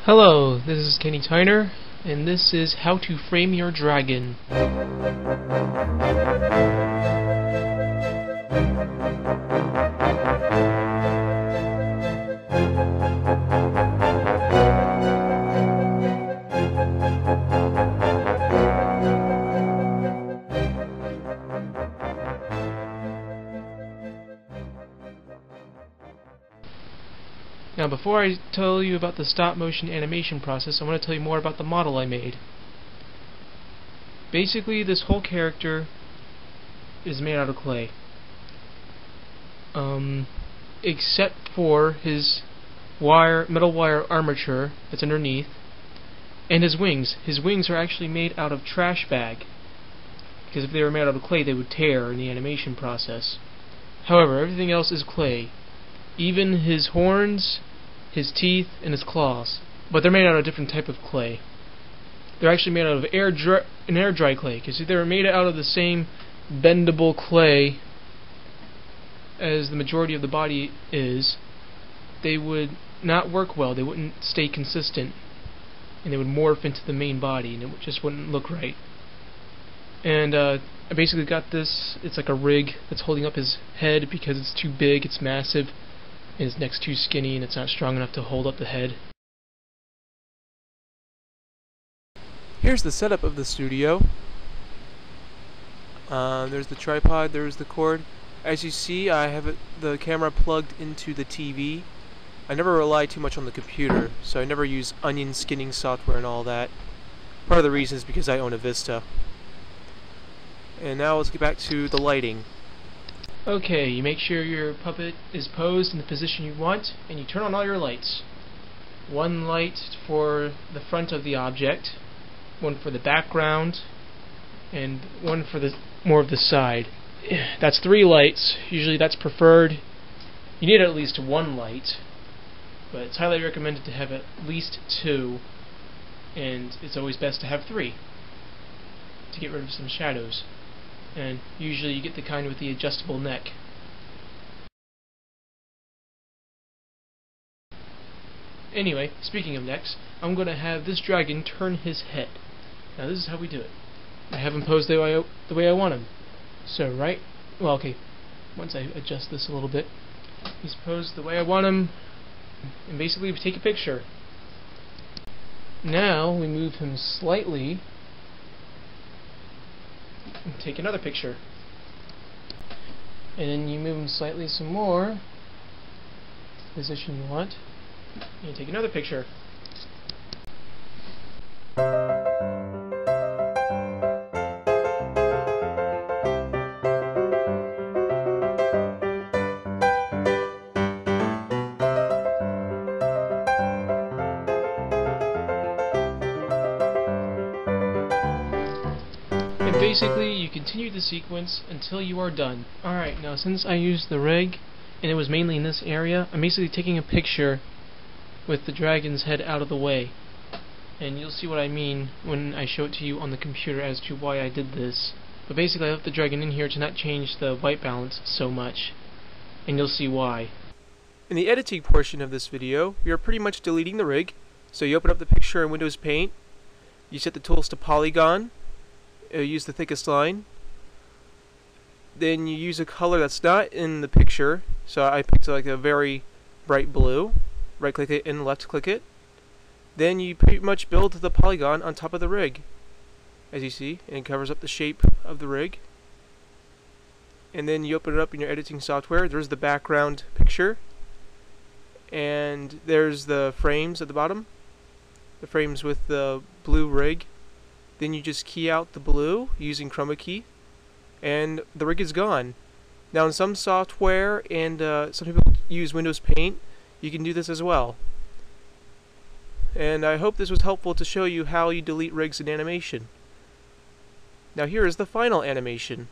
Hello, this is Kenny Tyner, and this is How to Frame Your Dragon. Now, before I tell you about the stop-motion animation process, I want to tell you more about the model I made. Basically, this whole character is made out of clay. Except for his metal wire armature that's underneath, and his wings. His wings are actually made out of trash bag, because if they were made out of clay, they would tear in the animation process. However, everything else is clay. Even his horns, his teeth, and his claws. But they're made out of a different type of clay. They're actually made out of air dry clay, because if they were made out of the same bendable clay as the majority of the body is, they would not work well. They wouldn't stay consistent, and they would morph into the main body, and it just wouldn't look right. And I basically got this. It's like a rig that's holding up his head because it's too big, it's massive, and his neck's too skinny, and it's not strong enough to hold up the head. Here's the setup of the studio. There's the tripod, there's the cord. As you see, I have the camera plugged into the TV. I never rely too much on the computer, so I never use onion skinning software and all that. Part of the reason is because I own a Vista. And now let's get back to the lighting. Okay, you make sure your puppet is posed in the position you want, and you turn on all your lights. One light for the front of the object, one for the background, and one for the more of the side. That's 3 lights. Usually that's preferred. You need at least 1 light, but it's highly recommended to have at least 2, and it's always best to have 3 to get rid of some shadows. And usually you get the kind with the adjustable neck. Anyway, speaking of necks, I'm going to have this dragon turn his head. Now this is how we do it. I have him posed the way I want him. So once I adjust this a little bit, he's posed the way I want him, and basically we take a picture. Now we move him slightly and take another picture. And then you move him slightly some more, position you want, and you take another picture. And basically, you continue the sequence until you are done. Alright, now since I used the rig, and it was mainly in this area, I'm basically taking a picture with the dragon's head out of the way. And you'll see what I mean when I show it to you on the computer as to why I did this. But basically, I left the dragon in here to not change the white balance so much. And you'll see why. In the editing portion of this video, we are pretty much deleting the rig. So you open up the picture in Windows Paint, you set the tools to polygon, use the thickest line, then you use a color that's not in the picture, so I picked like a very bright blue, right click it and left click it, then you pretty much build the polygon on top of the rig, as you see, and it covers up the shape of the rig. And then you open it up in your editing software, there's the background picture, and there's the frames at the bottom, the frames with the blue rig. Then you just key out the blue using chroma key, and the rig is gone. Now in some software, and some people use Windows Paint, you can do this as well. And I hope this was helpful to show you how you delete rigs in animation. Now here is the final animation.